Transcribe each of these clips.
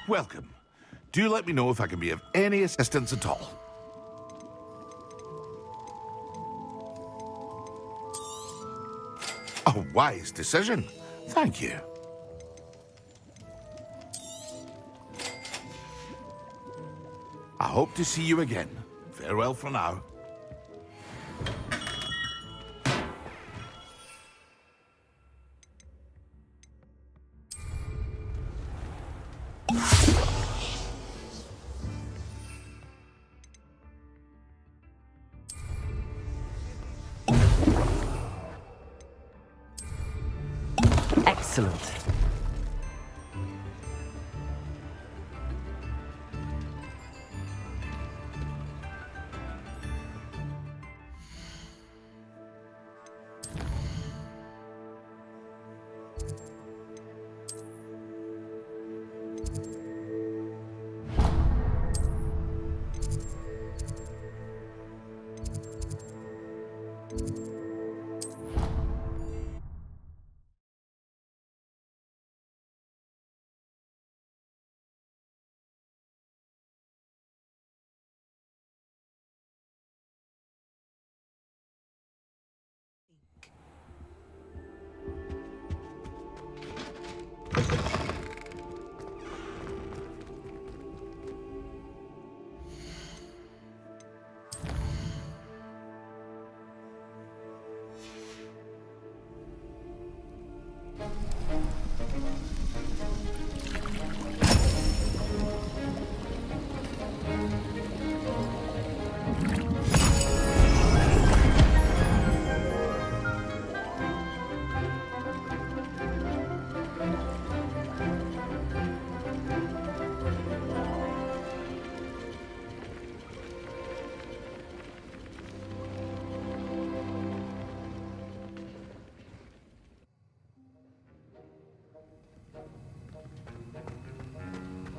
Welcome. Do let me know if I can be of any assistance at all. A wise decision. Thank you. I hope to see you again. Farewell for now. Excellent.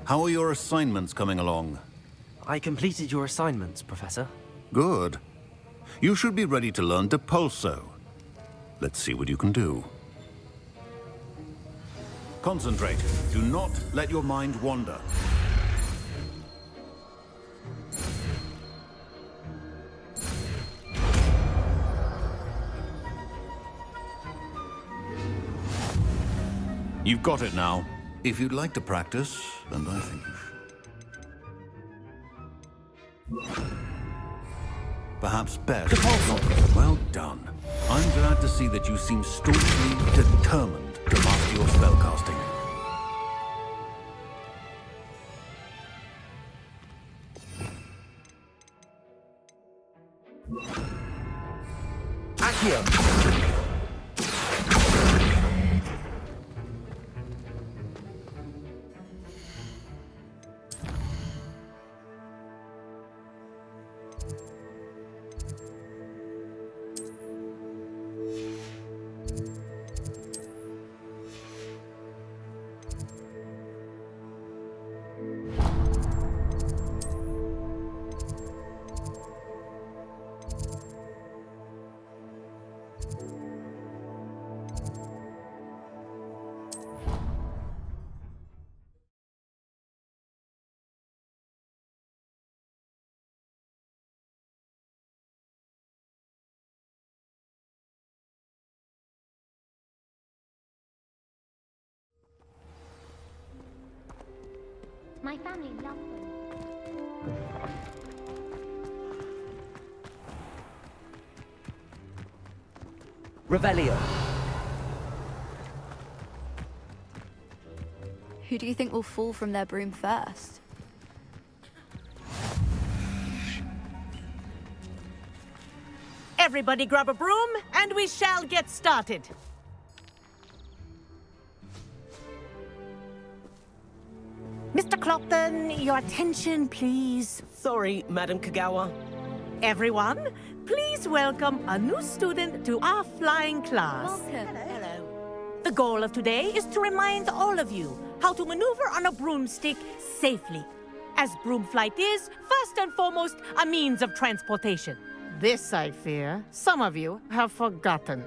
How are your assignments coming along? I completed your assignments, Professor. Good. You should be ready to learn Depulso. Let's see what you can do. Concentrate. Do not let your mind wander. You've got it now. If you'd like to practice, and I think you should. Perhaps best. Well done. I'm glad to see that you seem staunchly determined to master your spellcasting. Accio! My family loves them. Revelio. Who do you think will fall from their broom first? Everybody grab a broom, and we shall get started. Mr. Clockton, your attention, please. Sorry, Madam Kagawa. Everyone, please welcome a new student to our flying class. Welcome. Hello. The goal of today is to remind all of you how to maneuver on a broomstick safely, as broom flight is, first and foremost, a means of transportation. This, I fear, some of you have forgotten.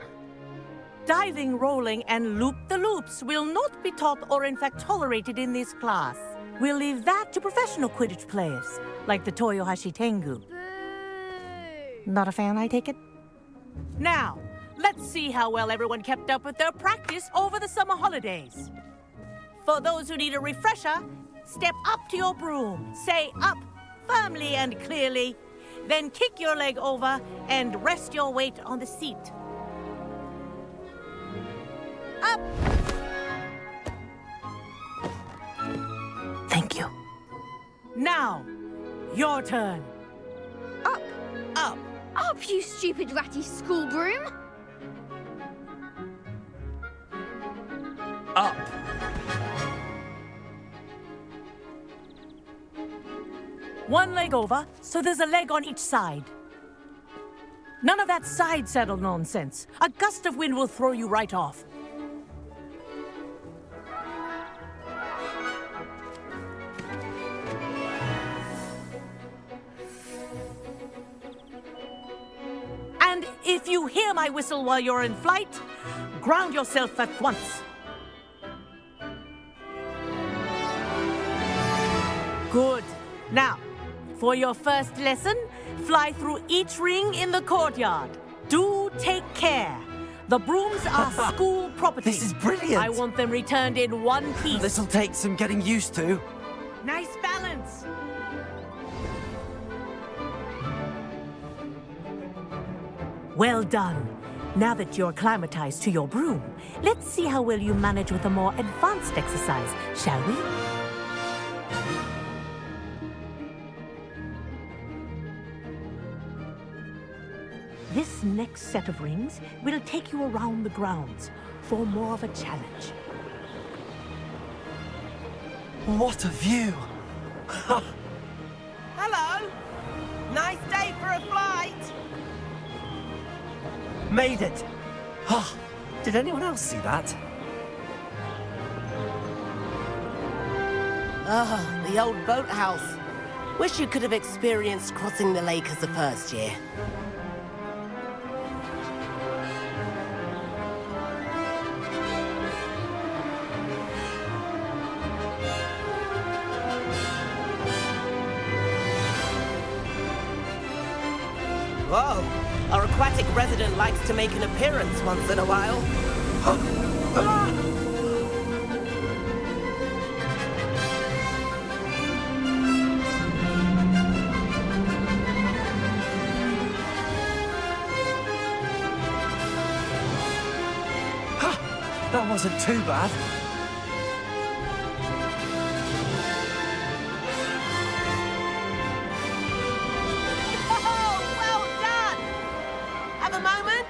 Diving, rolling, and loop-the-loops will not be taught or in fact tolerated in this class. We'll leave that to professional Quidditch players, like the Toyohashi Tengu. Boo! Not a fan, I take it? Now, let's see how well everyone kept up with their practice over the summer holidays. For those who need a refresher, step up to your broom, say up firmly and clearly, then kick your leg over and rest your weight on the seat. Up! Thank you. Now, your turn. Up! Up. Up, you stupid ratty school broom! Up. One leg over, so there's a leg on each side. None of that side saddle nonsense. A gust of wind will throw you right off. And if you hear my whistle while you're in flight, ground yourself at once. Good. Now, for your first lesson, fly through each ring in the courtyard. Do take care. The brooms are school property. This is brilliant. I want them returned in one piece. This'll take some getting used to. Nice balance. Well done. Now that you're acclimatized to your broom, let's see how well you manage with a more advanced exercise, shall we? This next set of rings will take you around the grounds for more of a challenge. What a view! Hello. Nice day for a flight. Made it! Oh, did anyone else see that? Ah, the old boathouse. Wish you could have experienced crossing the lake as the first year. Whoa! Our aquatic resident likes to make an appearance once in a while. That wasn't too bad. Oh, well done! Have a moment?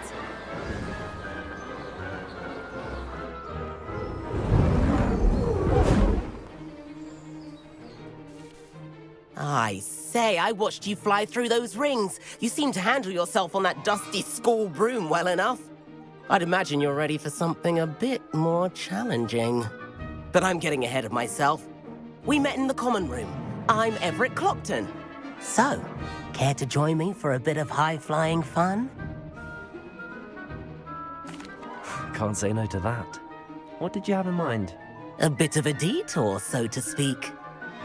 I say, I watched you fly through those rings. You seem to handle yourself on that dusty school broom well enough. I'd imagine you're ready for something a bit more challenging. But I'm getting ahead of myself. We met in the common room. I'm Everett Clopton. So, care to join me for a bit of high-flying fun? Can't say no to that. What did you have in mind? A bit of a detour, so to speak.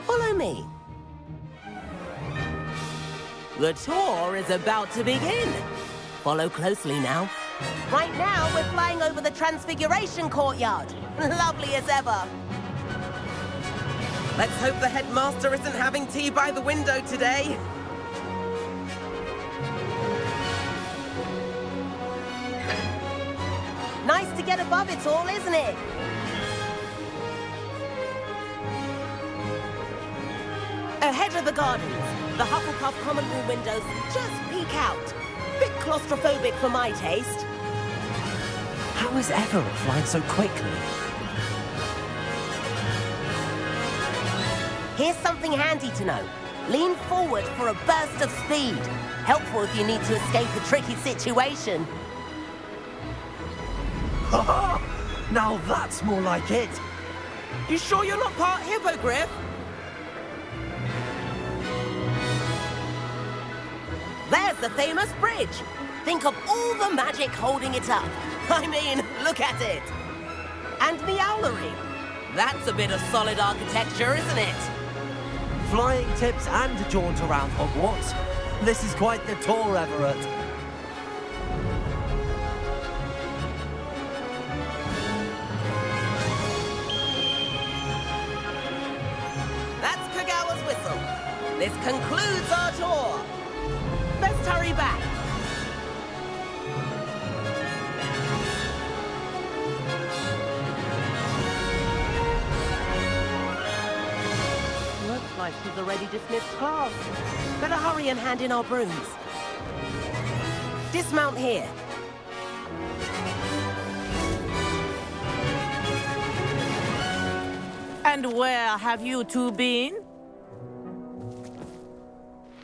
Follow me. The tour is about to begin. Follow closely now. Right now, we're flying over the Transfiguration Courtyard. Lovely as ever. Let's hope the headmaster isn't having tea by the window today. Nice to get above it all, isn't it? Ahead of the gardens, the Hufflepuff common room windows just peek out. Bit claustrophobic for my taste. How is Everett flying so quickly? Here's something handy to know. Lean forward for a burst of speed. Helpful if you need to escape a tricky situation. Now that's more like it. You sure you're not part hippogriff? There's the famous bridge. Think of all the magic holding it up. I mean, look at it. And the owlery. That's a bit of solid architecture, isn't it? Flying tips and a jaunt around Hogwarts. This is quite the tour, Everett. That's Kagawa's whistle. This concludes our tour. Let's hurry back. Looks like she's already dismissed class. Better hurry and hand in our brooms. Dismount here. And where have you two been?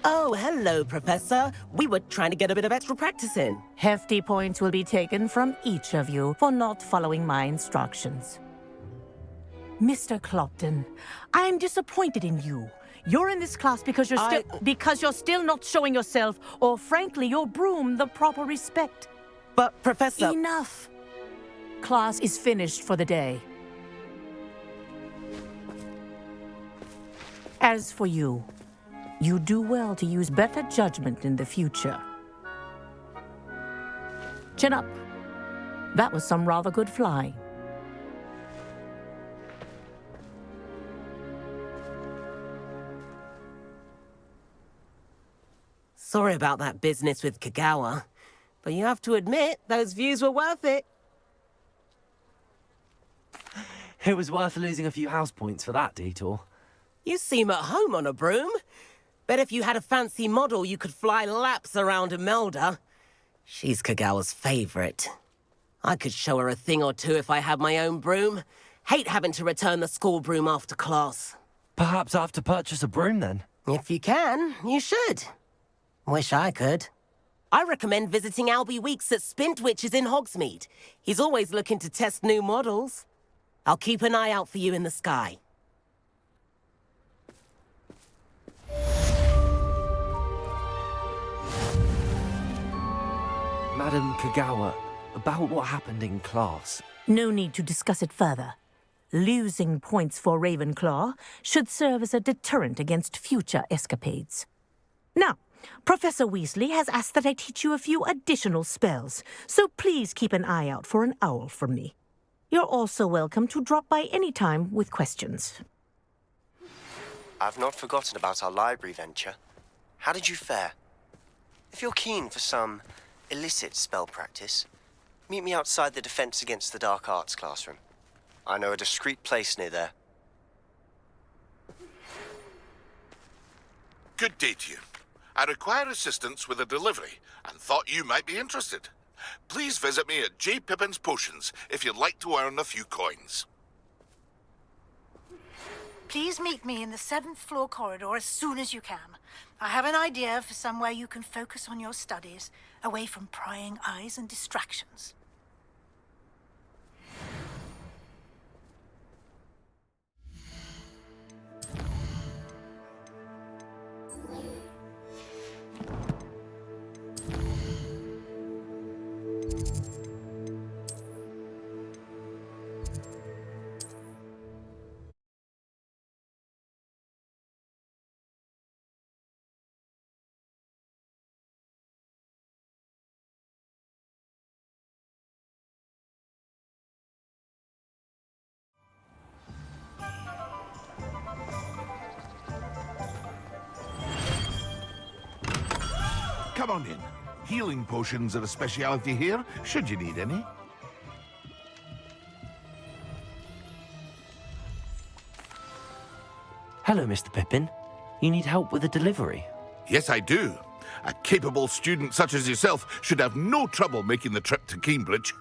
Oh, hello, Professor. We were trying to get a bit of extra practice in. Hefty points will be taken from each of you for not following my instructions. Mr. Clopton, I'm disappointed in you. You're in this class because you're still not showing yourself, or frankly, your broom the proper respect. But, Professor... Enough. Class is finished for the day. As for you, you do well to use better judgment in the future. Chin up. That was some rather good flying. Sorry about that business with Kagawa, but you have to admit, those views were worth it. It was worth losing a few house points for that detour. You seem at home on a broom. Bet if you had a fancy model, you could fly laps around Imelda. She's Kagawa's favorite. I could show her a thing or two if I had my own broom. Hate having to return the school broom after class. Perhaps I have to purchase a broom then? If you can, you should. Wish I could. I recommend visiting Albie Weeks at Spint Witches in Hogsmeade. He's always looking to test new models. I'll keep an eye out for you in the sky. Madam Kagawa, about what happened in class. No need to discuss it further. Losing points for Ravenclaw should serve as a deterrent against future escapades. Now, Professor Weasley has asked that I teach you a few additional spells, so please keep an eye out for an owl from me. You're also welcome to drop by any time with questions. I've not forgotten about our library venture. How did you fare? If you're keen for some illicit spell practice, meet me outside the Defense Against the Dark Arts classroom. I know a discreet place near there. Good day to you. I require assistance with a delivery and thought you might be interested. Please visit me at J. Pippin's Potions if you'd like to earn a few coins. Please meet me in the 7th floor corridor as soon as you can. I have an idea for somewhere you can focus on your studies, away from prying eyes and distractions. Come on in. Healing potions are a speciality here, should you need any. Hello, Mr. Pippin. You need help with a delivery? Yes, I do. A capable student such as yourself should have no trouble making the trip to Cambridge.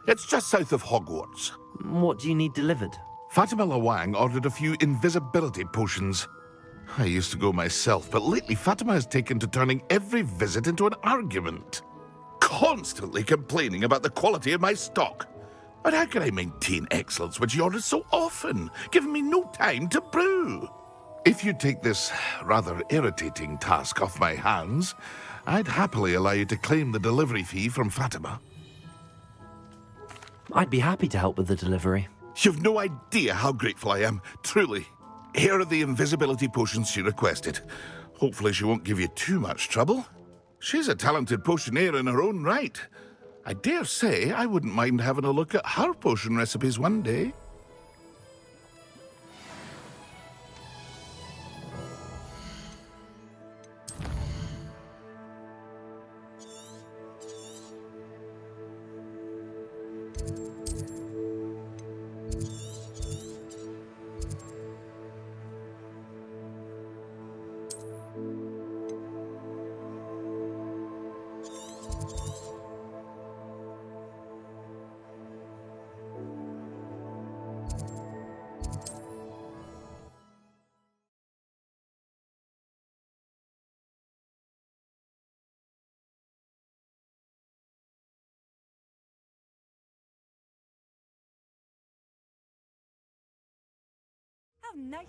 It's just south of Hogwarts. What do you need delivered? Fatima Lawang ordered a few invisibility potions. I used to go myself, but lately Fatima has taken to turning every visit into an argument. Constantly complaining about the quality of my stock. But how can I maintain excellence when she orders so often, giving me no time to brew? If you take this rather irritating task off my hands, I'd happily allow you to claim the delivery fee from Fatima. I'd be happy to help with the delivery. You've no idea how grateful I am, truly. Here are the invisibility potions she requested. Hopefully she won't give you too much trouble. She's a talented potioneer in her own right. I dare say I wouldn't mind having a look at her potion recipes one day.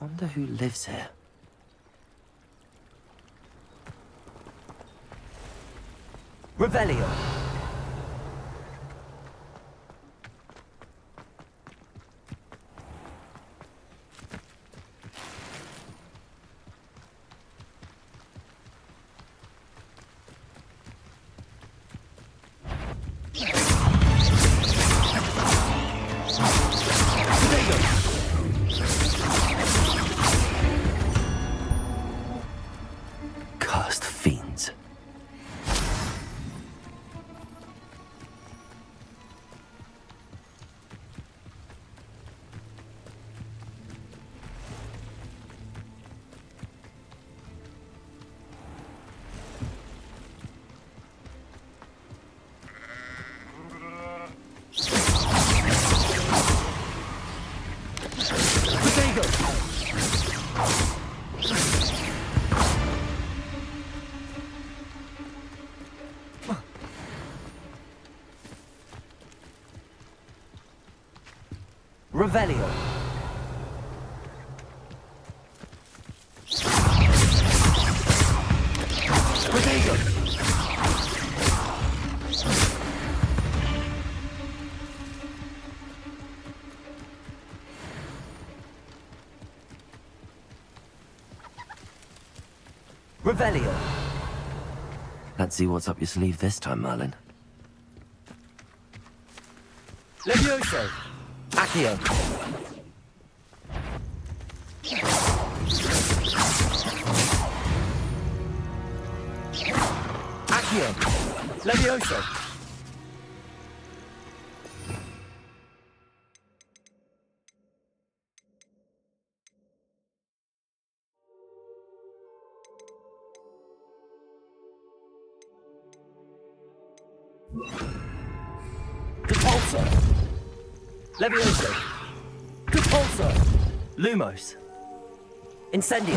Wonder who lives here. Revelio. Cursed fiends. Revelio. Protego. Revelio. Let's see what's up your sleeve this time, Merlin. Levioso. Accio. Accio. Levioso. Repulsor. Levioso. Repulsor. Lumos. Incendio.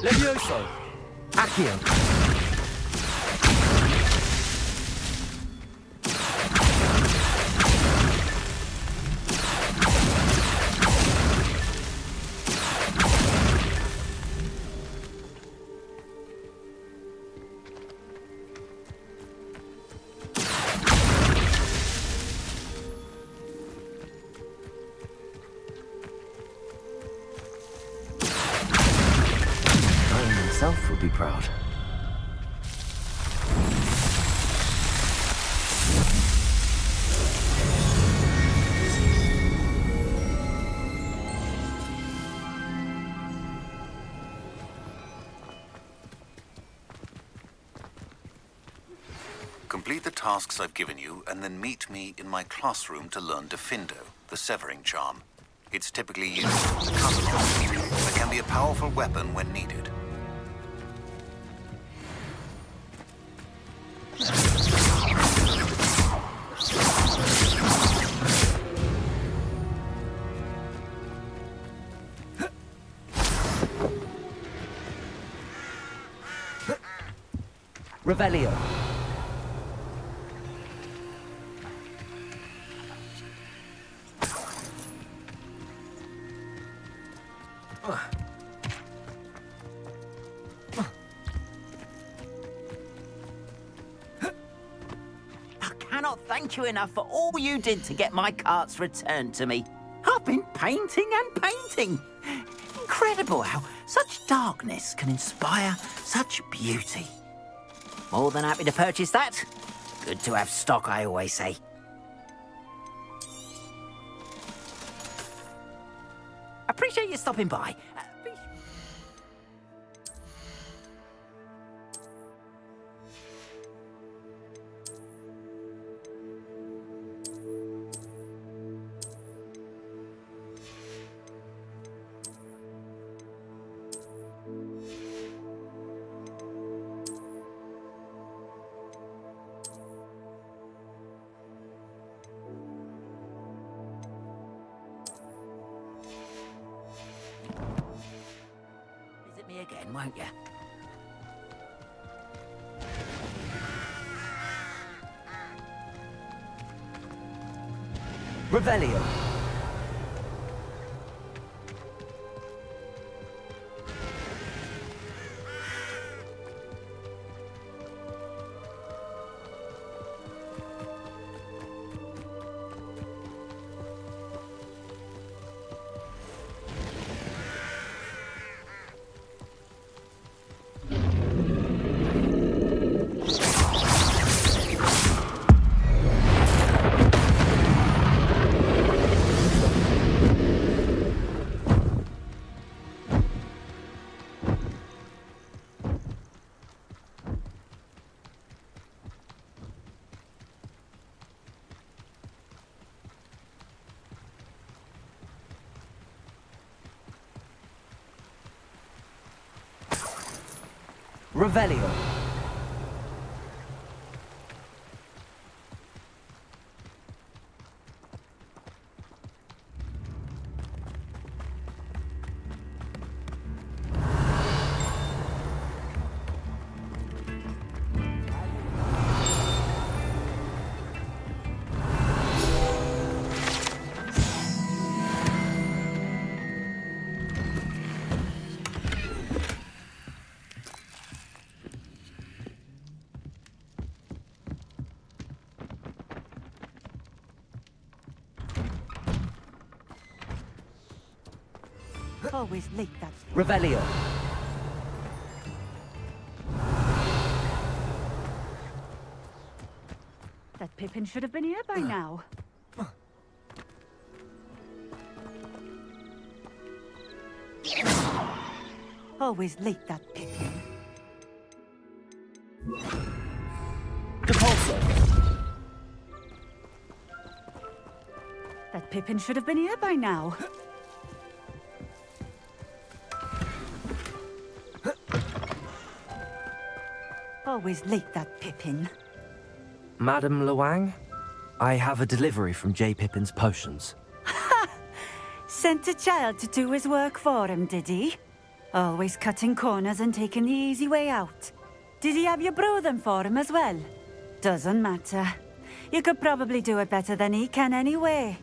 Levioso. Accio. Would be proud. Complete the tasks I've given you, and then meet me in my classroom to learn Defindo, the severing charm. It's typically used as a cut off, but can be a powerful weapon when needed. Revelio. thank you enough for all you did to get my carts returned to me. I've been painting and painting. Incredible how such darkness can inspire such beauty. More than happy to purchase that. Good to have stock, I always say. Appreciate you stopping by. Visit me again, won't you? Revelio. Revelio. Always late that. Revelio. That Pippin should have been here by now. Always late that Pippin. Depulso. That Pippin should have been here by now. Always late that Pippin. Madam Luang, I have a delivery from J. Pippin's potions. Sent a child to do his work for him, did he? Always cutting corners and taking the easy way out. Did he have you brew them for him as well? Doesn't matter. You could probably do it better than he can anyway.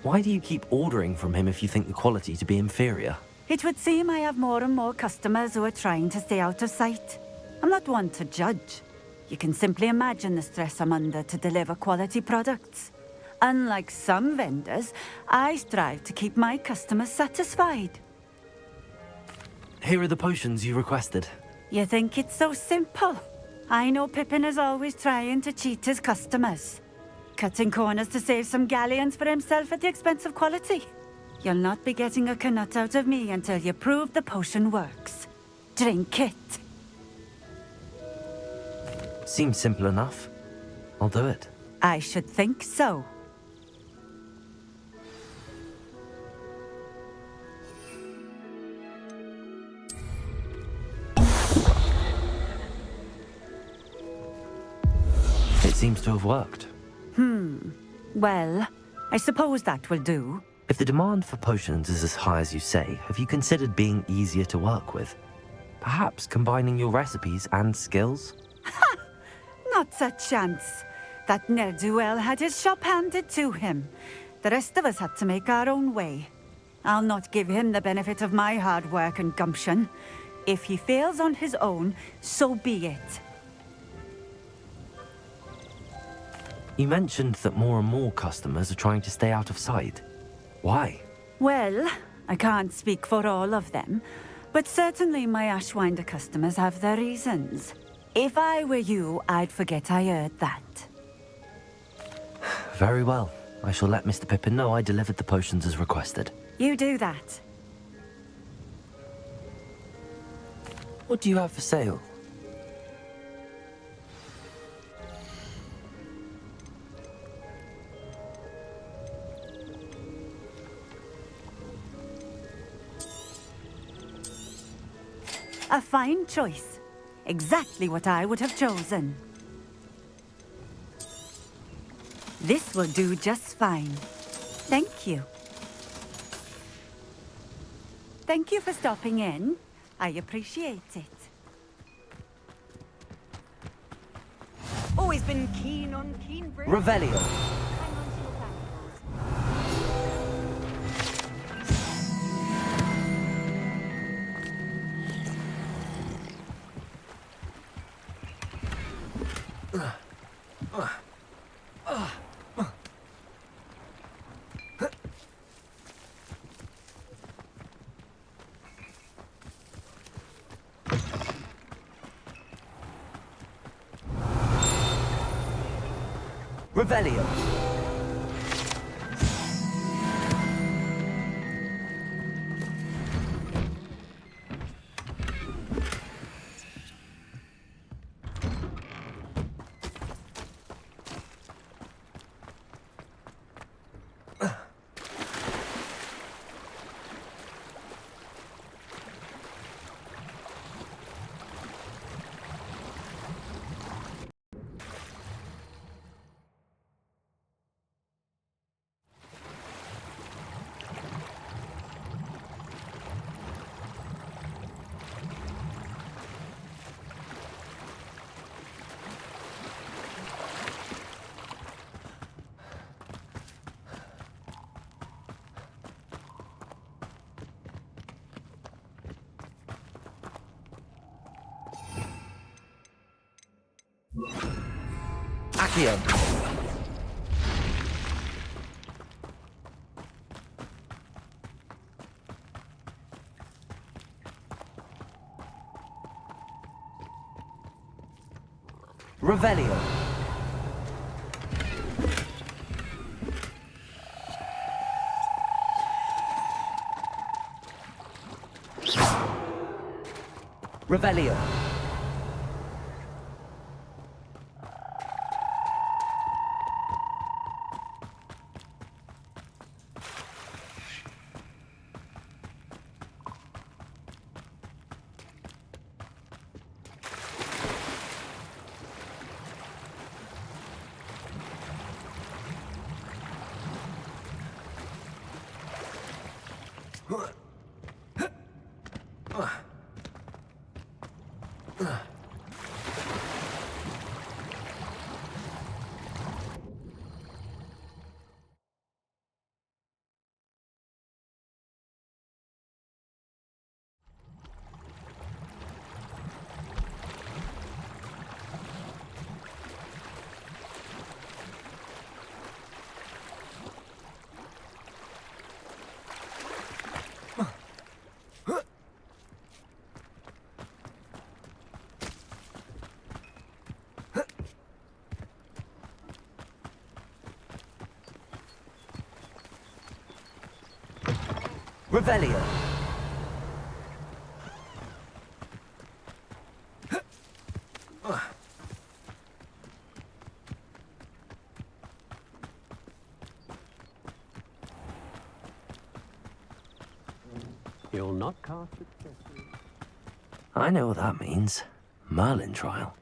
Why do you keep ordering from him if you think the quality to be inferior? It would seem I have more and more customers who are trying to stay out of sight. I'm not one to judge. You can simply imagine the stress I'm under to deliver quality products. Unlike some vendors, I strive to keep my customers satisfied. Here are the potions you requested. You think it's so simple? I know Pippin is always trying to cheat his customers. Cutting corners to save some galleons for himself at the expense of quality. You'll not be getting a canut out of me until you prove the potion works. Drink it. Seems simple enough. I'll do it. I should think so. It seems to have worked. Well, I suppose that will do. If the demand for potions is as high as you say, have you considered being easier to work with? Perhaps combining your recipes and skills? Not a chance. That ne'er-do-well had his shop handed to him. The rest of us had to make our own way. I'll not give him the benefit of my hard work and gumption. If he fails on his own, so be it. You mentioned that more and more customers are trying to stay out of sight. Why? Well, I can't speak for all of them, but certainly my Ashwinder customers have their reasons. If I were you, I'd forget I heard that. Very well. I shall let Mr. Pippin know I delivered the potions as requested. You do that. What do you have for sale? A fine choice. Exactly what I would have chosen. This will do just fine. Thank you. Thank you for stopping in. I appreciate it. Always been keen on keen bread. Revelio. Revelio. Accio. Revelio. Revelio. Revelio. You'll not cast successfully. I know what that means. Merlin trial.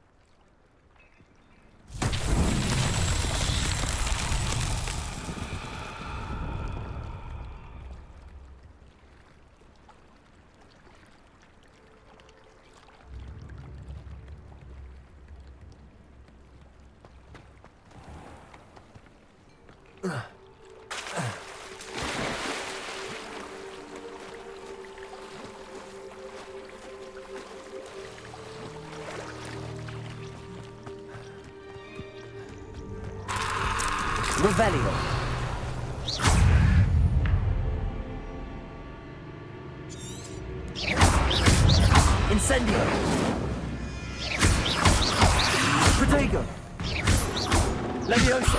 Revelio. Incendio. Protego. Levioso.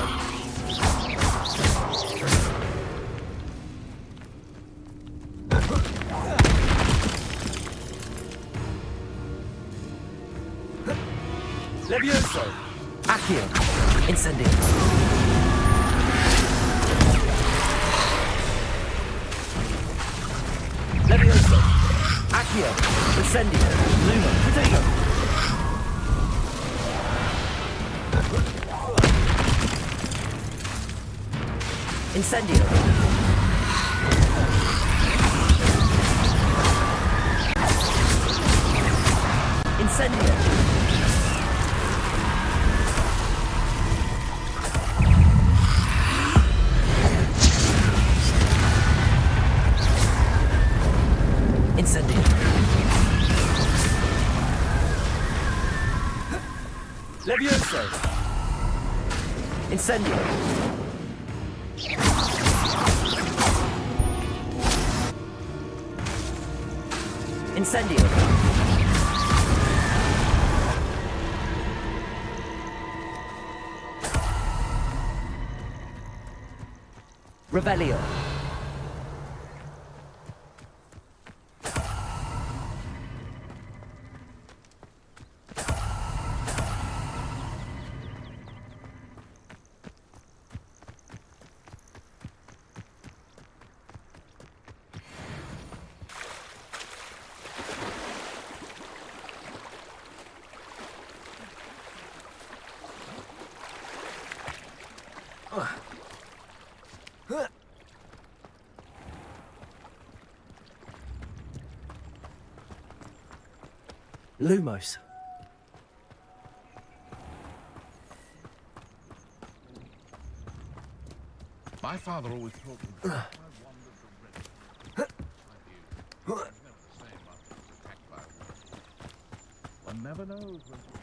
Levioso. Accio. Incendio. Levioso. Accio. Incendio. Luma. Protego. Incendio. Incendio. Incendio. Levioso. Incendio. Incendio. Revelio. Lumos. My father always taught me that I wandered the river. My view. It's never the same after it's attacked by a wolf. One never knows when to turn.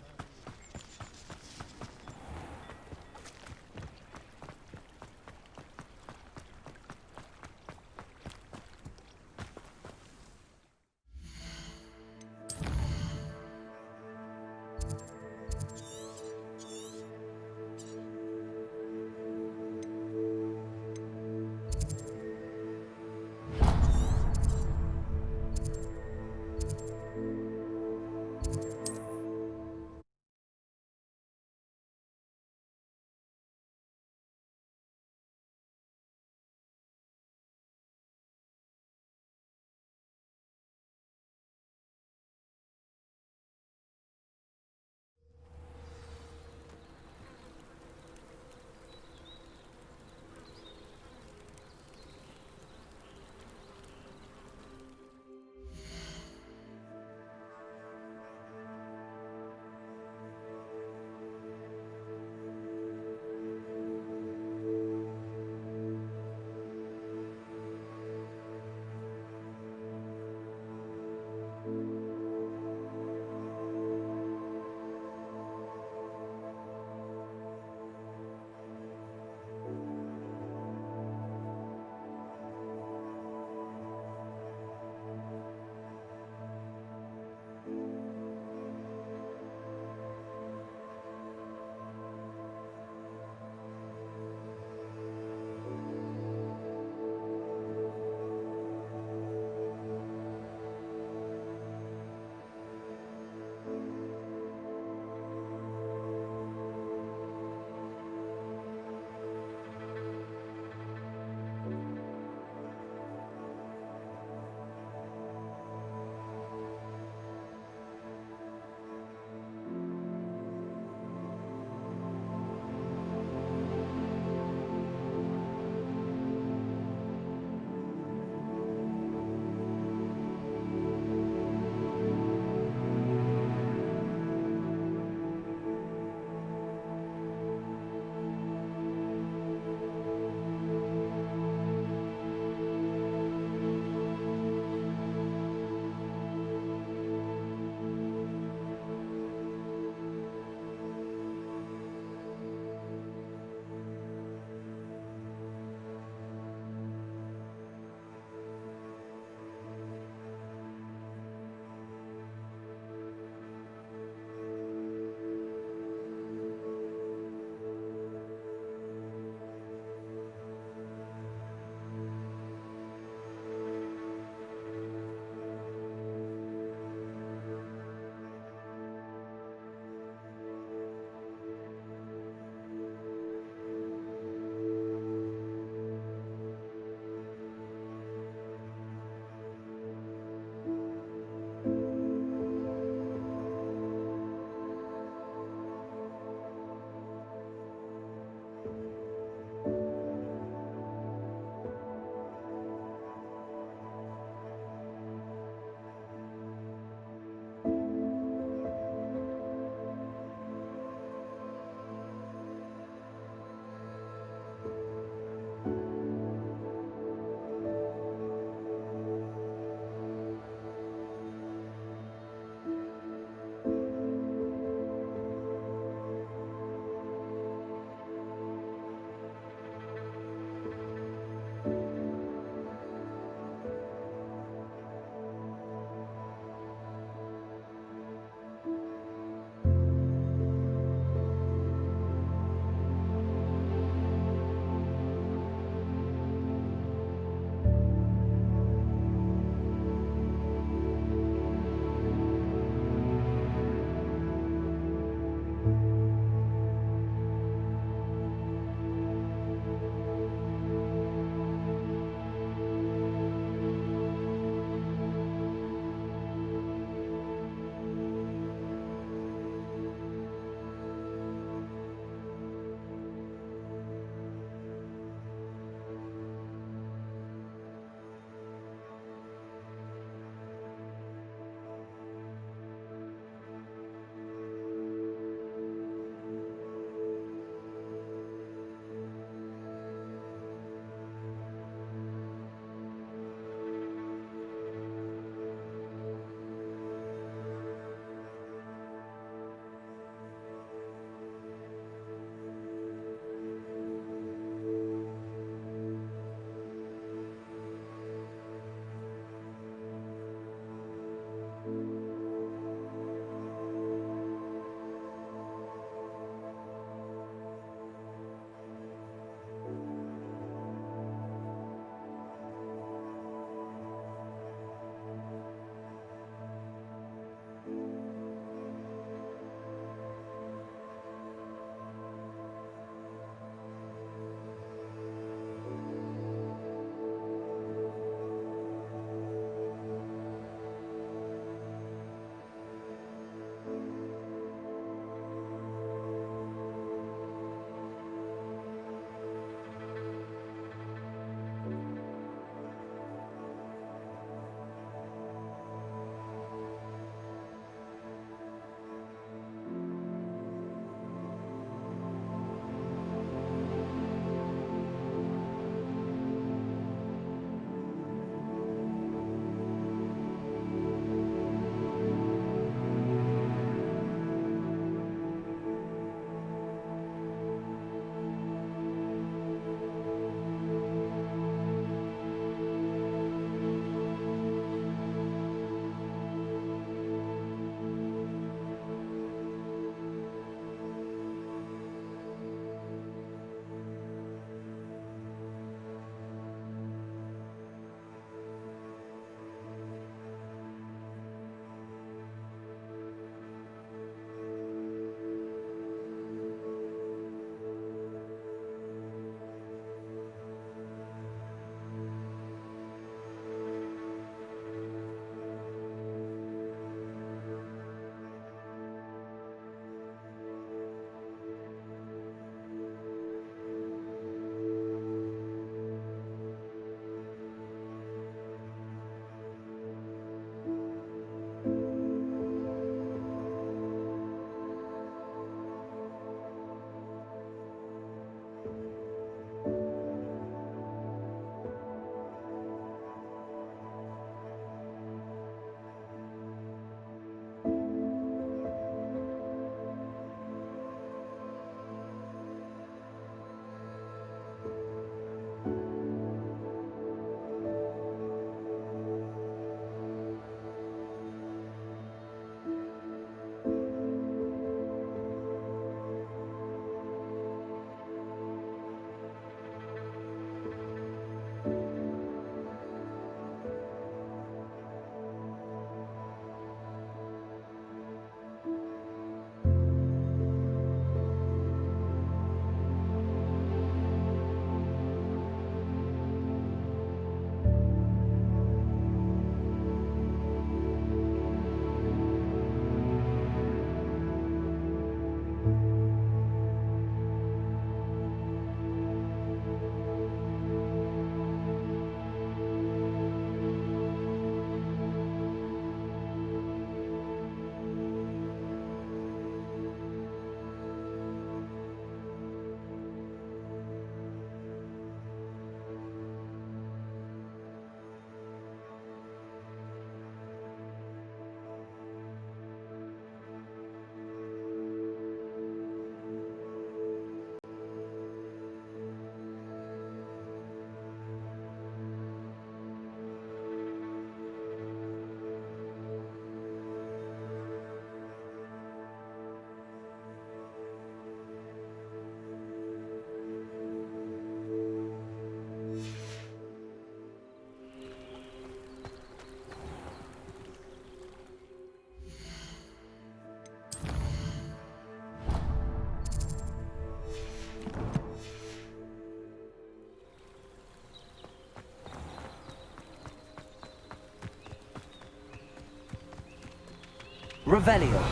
Revelio.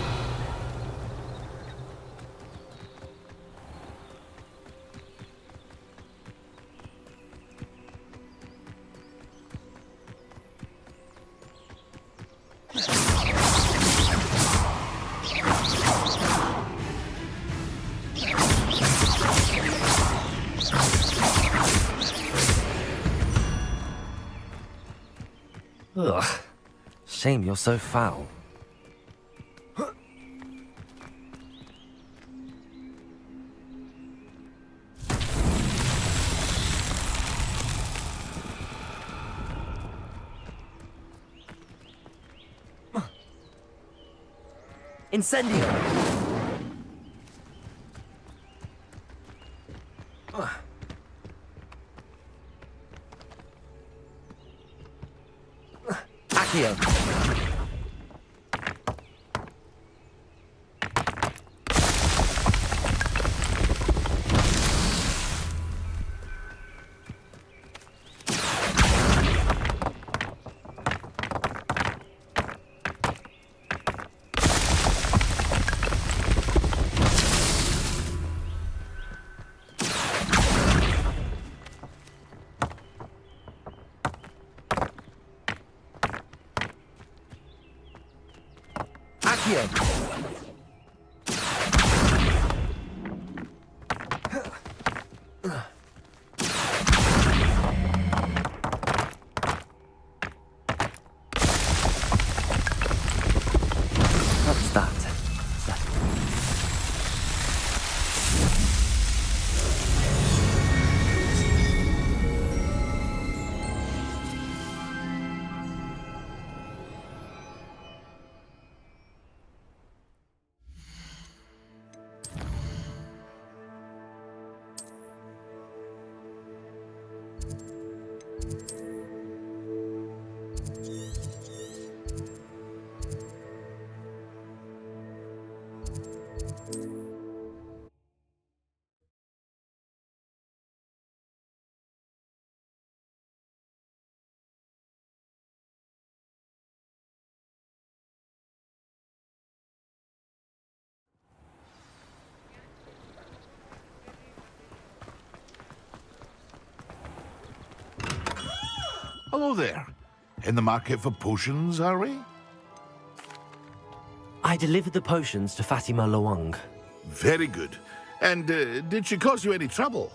Ugh. Shame you're so foul. Incendio! Accio! What's that? Hello there. In the market for potions, are we? I delivered the potions to Fatima Loang. Very good. And did she cause you any trouble?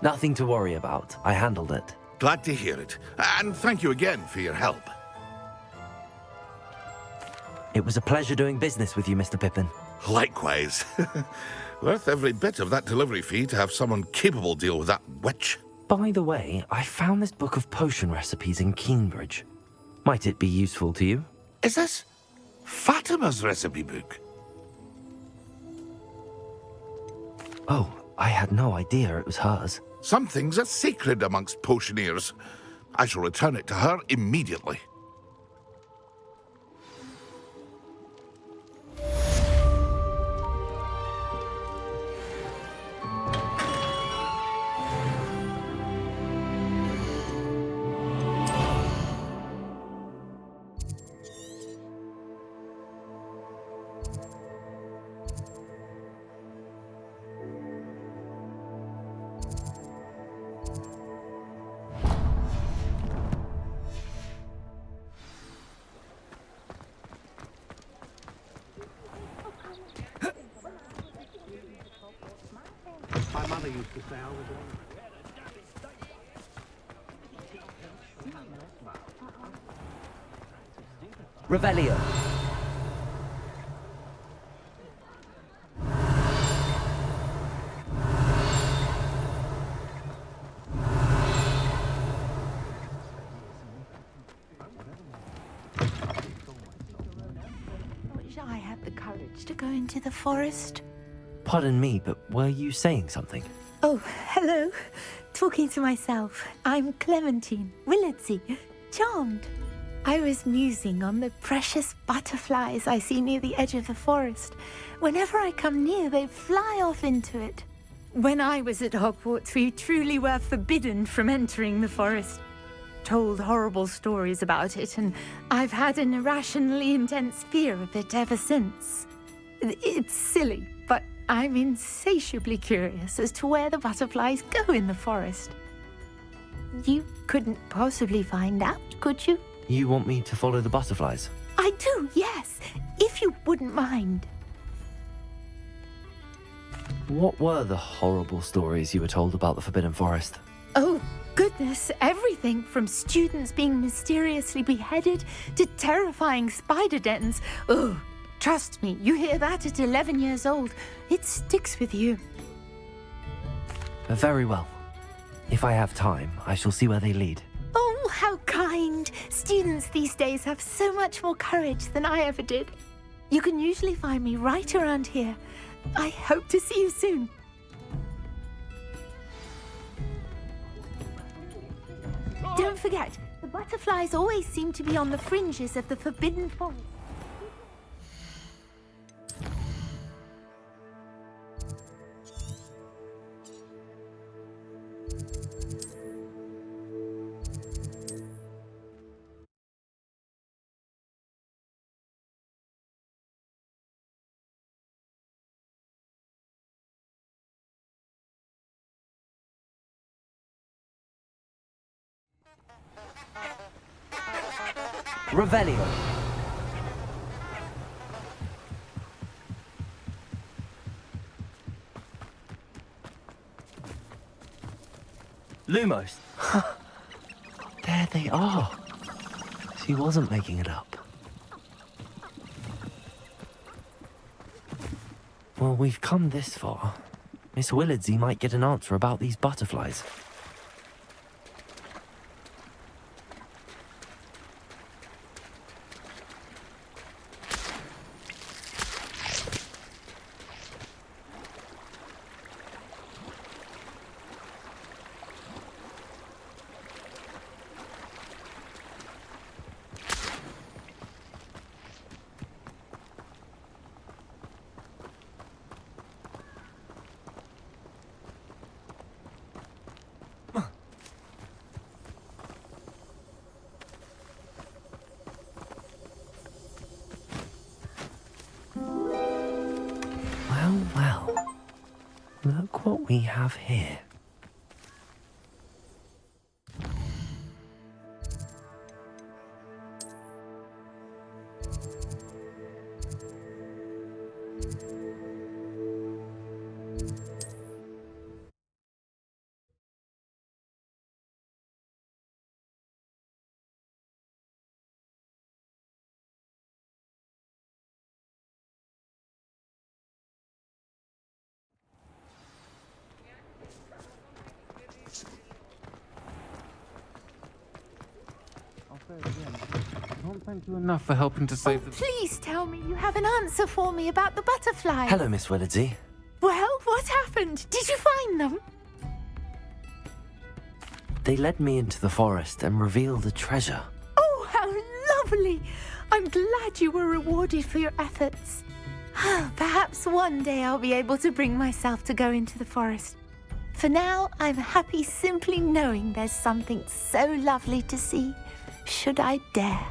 Nothing to worry about. I handled it. Glad to hear it. And thank you again for your help. It was a pleasure doing business with you, Mr. Pippin. Likewise. Worth every bit of that delivery fee to have someone capable deal with that witch. By the way, I found this book of potion recipes in Keenbridge. Might it be useful to you? Is this Fatima's recipe book? Oh, I had no idea it was hers. Some things are sacred amongst potioneers. I shall return it to her immediately. My mother used to say I was one. Revelio. Wish I had the courage to go into the forest. Pardon me, but were you saying something? Oh, hello. Talking to myself. I'm Clementine Willardsey. Charmed. I was musing on the precious butterflies I see near the edge of the forest. Whenever I come near, they fly off into it. When I was at Hogwarts, we truly were forbidden from entering the forest. told horrible stories about it, and I've had an irrationally intense fear of it ever since. It's silly, but I'm insatiably curious as to where the butterflies go in the forest. You couldn't possibly find out, could you? You want me to follow the butterflies? I do, yes, if you wouldn't mind. What were the horrible stories you were told about the Forbidden Forest? Oh, goodness, everything from students being mysteriously beheaded to terrifying spider dens. Oh, trust me, you hear that at 11 years old, it sticks with you. Very well. If I have time, I shall see where they lead. Oh, how kind. Students these days have so much more courage than I ever did. You can usually find me right around here. I hope to see you soon. Don't forget, the butterflies always seem to be on the fringes of the Forbidden Forest. Revelio. Lumos. There they are. She wasn't making it up. Well, we've come this far. Miss Willardsey might get an answer about these butterflies. Well, look what we have here. Can't thank you enough for helping to save the... Please tell me you have an answer for me about the butterflies. Hello, Miss Willardsey. Well, what happened? Did you find them? They led me into the forest and revealed a treasure. Oh, how lovely! I'm glad you were rewarded for your efforts. Perhaps one day I'll be able to bring myself to go into the forest. For now, I'm happy simply knowing there's something so lovely to see, should I dare.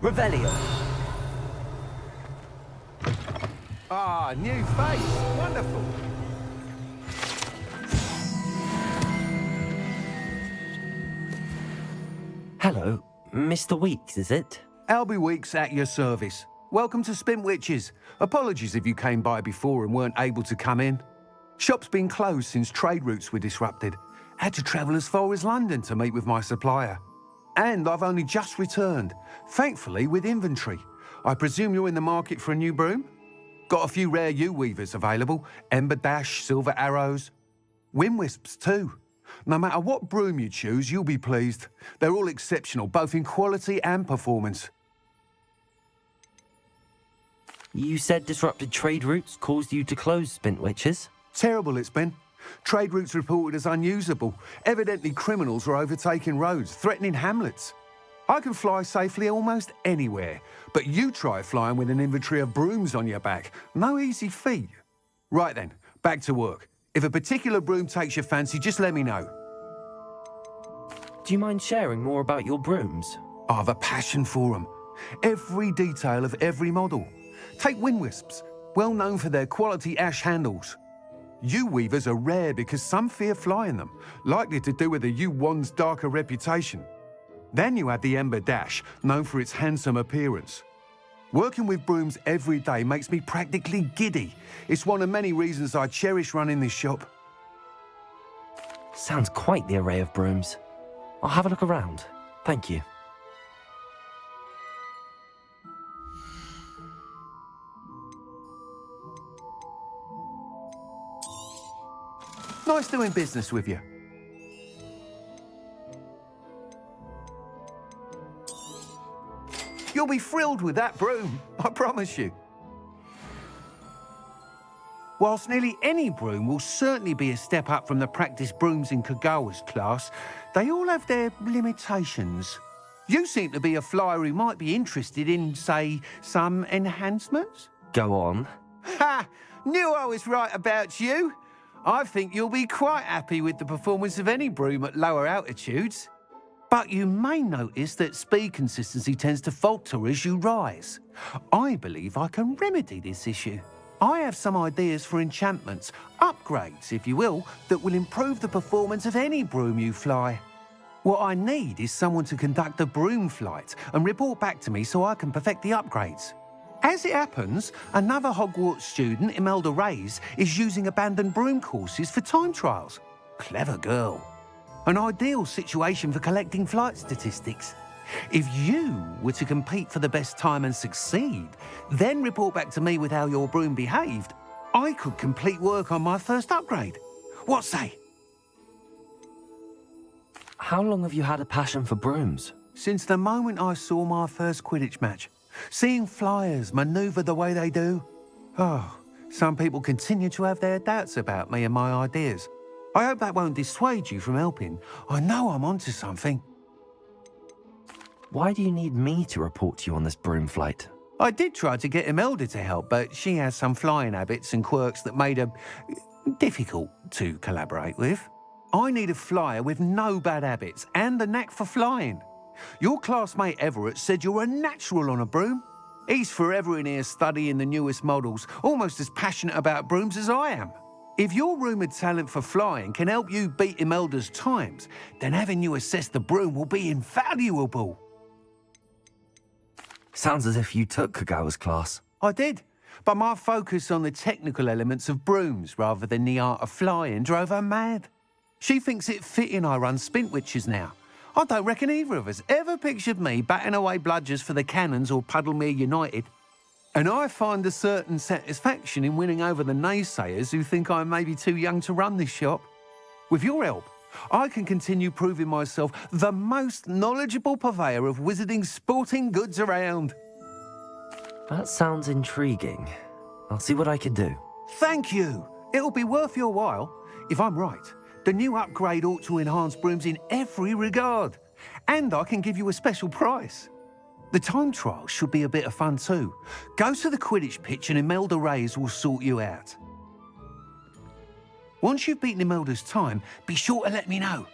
Revelio. Ah, new face. Wonderful. Hello, Mr. Weeks, is it? Albie Weeks at your service. Welcome to Spintwitches. Apologies if you came by before and weren't able to come in. Shop's been closed since trade routes were disrupted. Had to travel as far as London to meet with my supplier. And I've only just returned, thankfully with inventory. I presume you're in the market for a new broom? Got a few rare yew weavers available, Ember Dash, Silver Arrows. Wind Wisps too. No matter what broom you choose, you'll be pleased. They're all exceptional, both in quality and performance. You said disrupted trade routes caused you to close Spintwitches? Terrible it's been. Trade routes reported as unusable. Evidently criminals were overtaking roads, threatening hamlets. I can fly safely almost anywhere, but you try flying with an inventory of brooms on your back. No easy feat. Right then, back to work. If a particular broom takes your fancy, just let me know. Do you mind sharing more about your brooms? I have a passion for them. Every detail of every model. Take wind wisps, well known for their quality ash handles. U-weavers are rare because some fear flying them, likely to do with the U-wand's darker reputation. Then you have the Ember Dash, known for its handsome appearance. Working with brooms every day makes me practically giddy. It's one of many reasons I cherish running this shop. Sounds quite the array of brooms. I'll have a look around. Thank you. Nice doing business with you. You'll be thrilled with that broom, I promise you. Whilst nearly any broom will certainly be a step up from the practice brooms in Kagawa's class, they all have their limitations. You seem to be a flyer who might be interested in, say, some enhancements? Go on. Ha! Knew I was right about you. I think you'll be quite happy with the performance of any broom at lower altitudes. But you may notice that speed consistency tends to falter as you rise. I believe I can remedy this issue. I have some ideas for enchantments, upgrades, if you will, that will improve the performance of any broom you fly. What I need is someone to conduct a broom flight and report back to me so I can perfect the upgrades. As it happens, another Hogwarts student, Imelda Reyes, is using abandoned broom courses for time trials. Clever girl. An ideal situation for collecting flight statistics. If you were to compete for the best time and succeed, then report back to me with how your broom behaved, I could complete work on my first upgrade. What say? How long have you had a passion for brooms? Since the moment I saw my first Quidditch match. Seeing flyers manoeuvre the way they do. Oh, some people continue to have their doubts about me and my ideas. I hope that won't dissuade you from helping. I know I'm onto something. Why do you need me to report to you on this broom flight? I did try to get Imelda to help, but she has some flying habits and quirks that made her difficult to collaborate with. I need a flyer with no bad habits and the knack for flying. Your classmate Everett said you're a natural on a broom. He's forever in here studying the newest models, almost as passionate about brooms as I am. If your rumoured talent for flying can help you beat Imelda's times, then having you assess the broom will be invaluable. Sounds as if you took Kagawa's class. I did, but my focus on the technical elements of brooms rather than the art of flying drove her mad. She thinks it fitting I run Spintwitches now. I don't reckon either of us ever pictured me batting away bludgers for the Cannons or Puddlemere United. And I find a certain satisfaction in winning over the naysayers who think I may be too young to run this shop. With your help, I can continue proving myself the most knowledgeable purveyor of wizarding sporting goods around. That sounds intriguing. I'll see what I can do. Thank you. It'll be worth your while. If I'm right, the new upgrade ought to enhance brooms in every regard. And I can give you a special price. The time trial should be a bit of fun too. Go to the Quidditch pitch and Imelda Reyes will sort you out. Once you've beaten Imelda's time, be sure to let me know.